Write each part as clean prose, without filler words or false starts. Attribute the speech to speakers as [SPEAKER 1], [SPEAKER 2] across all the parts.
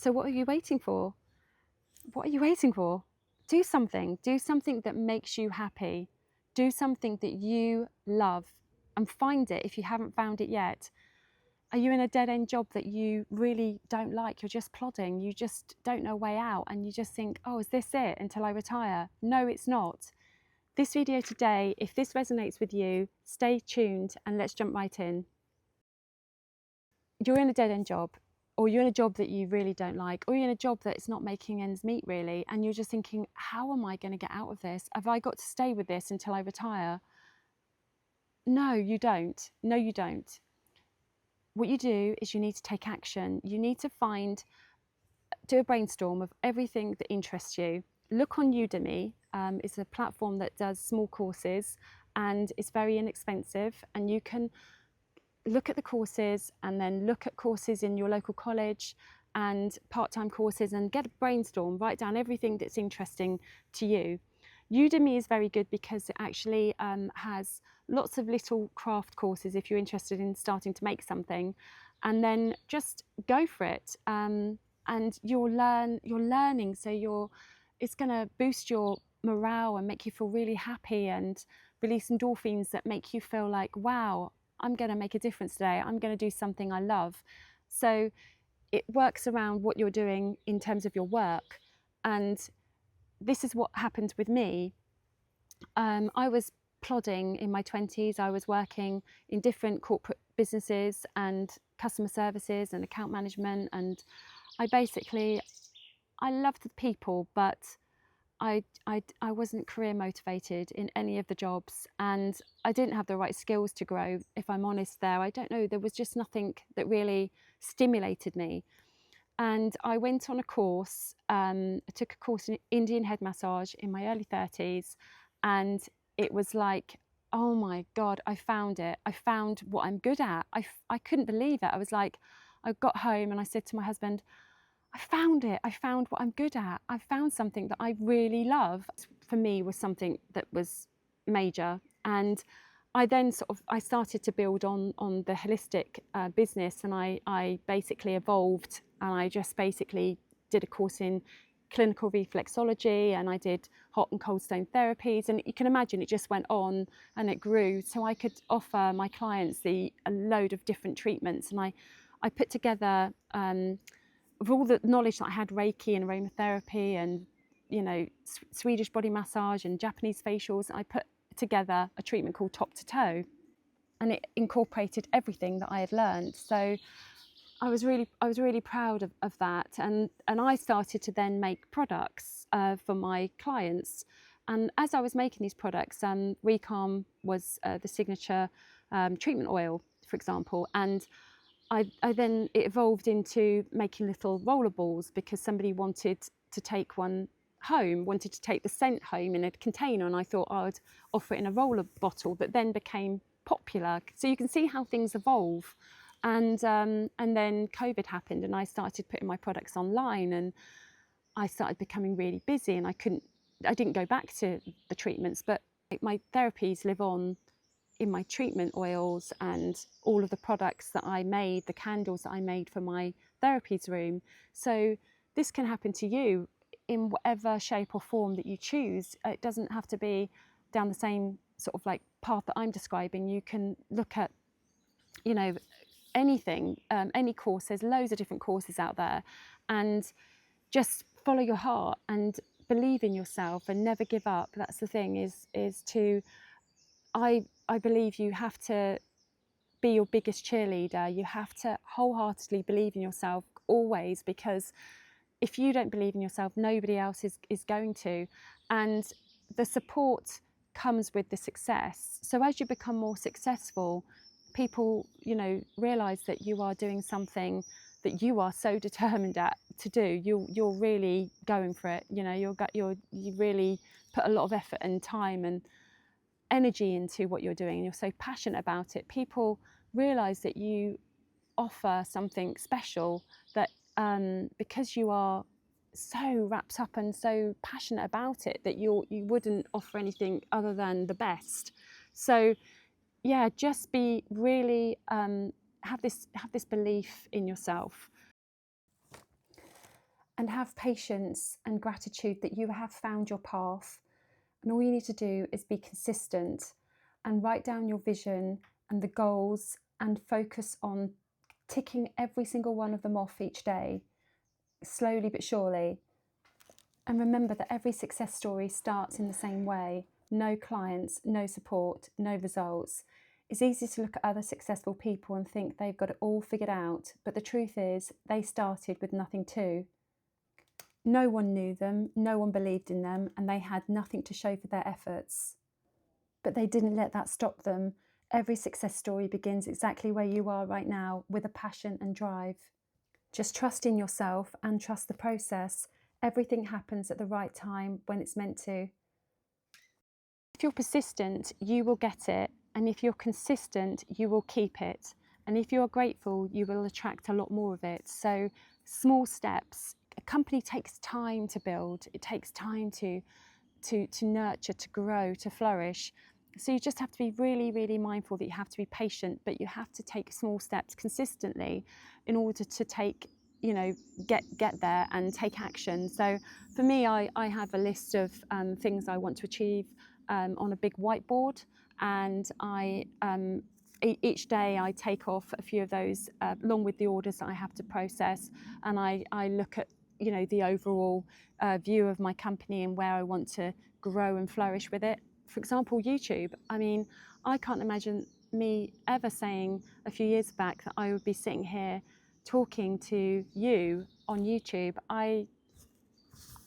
[SPEAKER 1] So what are you waiting for? What are you waiting for? Do something that makes you happy. Do something that you love and find it if you haven't found it yet. Are you in a dead-end job that you really don't like? You're just plodding, you just don't know a way out, and you just think, oh, is this it until I retire? No, it's not. This video today, if this resonates with you, stay tuned and let's jump right in. You're in a dead-end job, or you're in a job that you really don't like, or you're in a job that it's not making ends meet really, and you're just thinking, how am I going to get out of this? Have I got to stay with this until I retire? No, you don't. No, you don't. What you do is you need to take action. You need to do a brainstorm of everything that interests you. Look on Udemy. It's a platform that does small courses and it's very inexpensive, and you can look at the courses and then look at courses in your local college and part-time courses and get a brainstorm, write down everything that's interesting to you. Udemy is very good because it actually has lots of little craft courses if you're interested in starting to make something, and then just go for it. And you're learning, so it's going to boost your morale and make you feel really happy and release endorphins that make you feel like, wow, I'm going to make a difference today. I'm going to do something I love. So it works around what you're doing in terms of your work. And this is what happened with me. I was plodding in my 20s. I was working in different corporate businesses and customer services and account management. And I loved the people, but I wasn't career motivated in any of the jobs, and I didn't have the right skills to grow, if I'm honest there. I don't know, there was just nothing that really stimulated me. And I went on a course, I took a course in Indian head massage in my early 30s, and it was like, oh my God, I found it. I found what I'm good at. I couldn't believe it. I was like, I got home and I said to my husband, I found it. I found what I'm good at. I found something that I really love. For me, was something that was major. And I then I started to build on the holistic business, and I basically evolved, and I just basically did a course in clinical reflexology, and I did hot and cold stone therapies, and you can imagine it just went on and it grew. So I could offer my clients a load of different treatments, and I put together of all the knowledge that I had, Reiki and aromatherapy and, you know, Swedish body massage and Japanese facials, I put together a treatment called Top to Toe, and it incorporated everything that I had learned. So I was really proud of that, and I started to then make products for my clients. And as I was making these products, Recalm was the signature treatment oil, for example, and I then it evolved into making little roller balls because somebody wanted to take one home, wanted to take the scent home in a container, and I thought I'd offer it in a roller bottle that then became popular. So you can see how things evolve. And then COVID happened, and I started putting my products online, and I started becoming really busy, and I didn't go back to the treatments, but my therapies live on in my treatment oils and all of the products that I made, the candles that I made for my therapies room. So this can happen to you in whatever shape or form that you choose. It doesn't have to be down the same sort of like path that I'm describing. You can look at, you know, anything, any course. There's loads of different courses out there, and just follow your heart and believe in yourself and never give up. That's the thing, is to, I believe you have to be your biggest cheerleader. You have to wholeheartedly believe in yourself always, because if you don't believe in yourself, nobody else is going to. And the support comes with the success. So as you become more successful, people, you know, realize that you are doing something that you are so determined to do. You're really going for it. You know, you really put a lot of effort and time and energy into what you're doing, and you're so passionate about it. People realize that you offer something special, that because you are so wrapped up and so passionate about it, that you wouldn't offer anything other than the best. So yeah, just be really have this belief in yourself. and have patience and gratitude that you have found your path. And all you need to do is be consistent and write down your vision and the goals and focus on ticking every single one of them off each day, slowly but surely. And remember that every success story starts in the same way. No clients, no support, no results. It's easy to look at other successful people and think they've got it all figured out, but the truth is they started with nothing too. No one knew them, no one believed in them, and they had nothing to show for their efforts. But they didn't let that stop them. Every success story begins exactly where you are right now, with a passion and drive. Just trust in yourself and trust the process. Everything happens at the right time when it's meant to. If you're persistent, you will get it. And if you're consistent, you will keep it. And if you're grateful, you will attract a lot more of it. So small steps. A company takes time to build. It takes time to nurture, to grow, to flourish. So you just have to be really, really mindful that you have to be patient, but you have to take small steps consistently in order to get there and take action. So for me, I have a list of things I want to achieve on a big whiteboard, and each day I take off a few of those along with the orders that I have to process, and I look at the overall view of my company and where I want to grow and flourish with it. For example, YouTube. I mean, I can't imagine me ever saying a few years back that I would be sitting here talking to you on YouTube.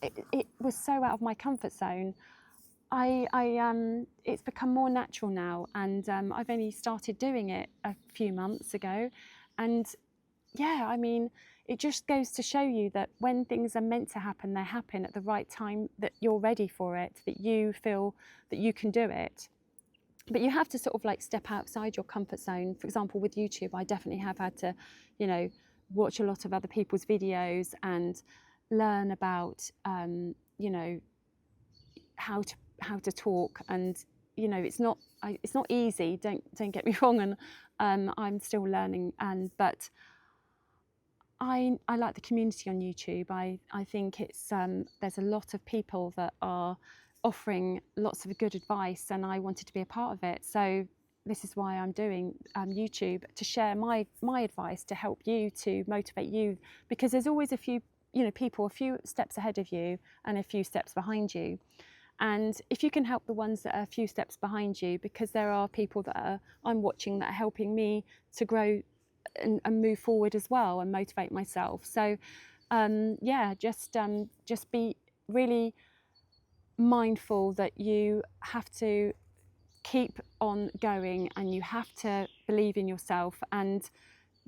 [SPEAKER 1] It was so out of my comfort zone. It's become more natural now, and I've only started doing it a few months ago, and yeah, I mean, it just goes to show you that when things are meant to happen, they happen at the right time, that you're ready for it, that you feel that you can do it. But you have to sort of like step outside your comfort zone. For example, with YouTube, I definitely have had to, watch a lot of other people's videos and learn about, how to talk. And it's not easy. Don't get me wrong. And I'm still learning. But I like the community on YouTube. I think it's there's a lot of people that are offering lots of good advice, and I wanted to be a part of it. So this is why I'm doing YouTube, to share my advice, to help you, to motivate you, because there's always a few people a few steps ahead of you and a few steps behind you. And if you can help the ones that are a few steps behind you, because there are people that I'm watching that are helping me to grow and move forward as well, and motivate myself. So just be really mindful that you have to keep on going, and you have to believe in yourself, and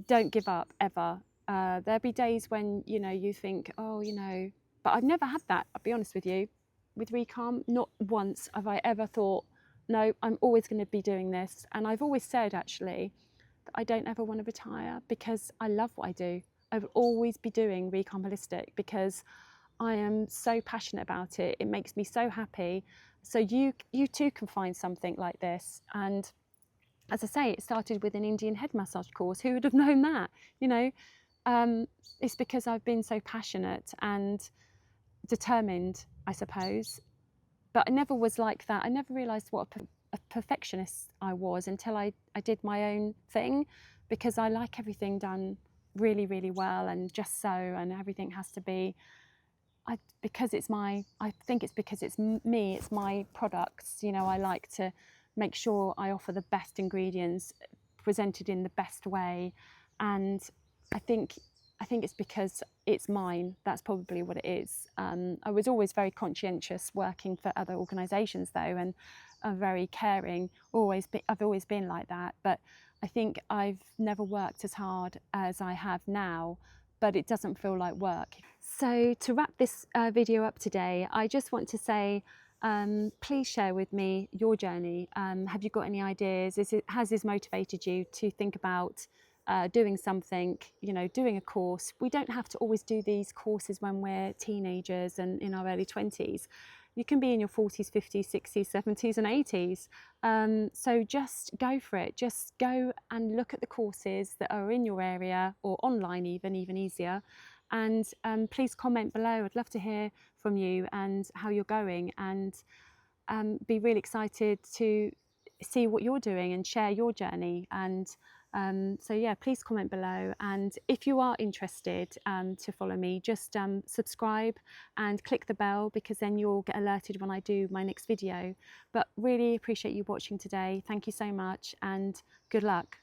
[SPEAKER 1] don't give up ever. There'll be days when you think, but I've never had that, I'll be honest with you, with Recalm. Not once have I ever thought, no, I'm always going to be doing this. And I've always said, actually, that I don't ever want to retire, because I love what I do. I will always be doing Recalm Holistic because I am so passionate about it. It makes me so happy. So you too can find something like this. And as I say, it started with an Indian head massage course. Who would have known that? It's because I've been so passionate and determined, I suppose. But I never was like that. I never realised what a perfectionist I was until I did my own thing, because I like everything done really, really well and just so, and everything has to be, I think it's because it's me, it's my products. I like to make sure I offer the best ingredients presented in the best way. And I think it's because it's mine. That's probably what it is. I was always very conscientious working for other organisations though, and I'm very caring. I've always been like that. But I think I've never worked as hard as I have now, but it doesn't feel like work. So to wrap this video up today, I just want to say, please share with me your journey. Have you got any ideas? Has this motivated you to think about doing something, doing a course? We don't have to always do these courses when we're teenagers and in our early 20s. You can be in your 40s, 50s, 60s, 70s and 80s. So just go for it. Just go and look at the courses that are in your area, or online even easier, And please comment below. I'd love to hear from you and how you're going, and be really excited to see what you're doing and share your journey. And so yeah, please comment below, and if you are interested to follow me, just subscribe and click the bell, because then you'll get alerted when I do my next video. But really appreciate you watching today. Thank you so much, and good luck.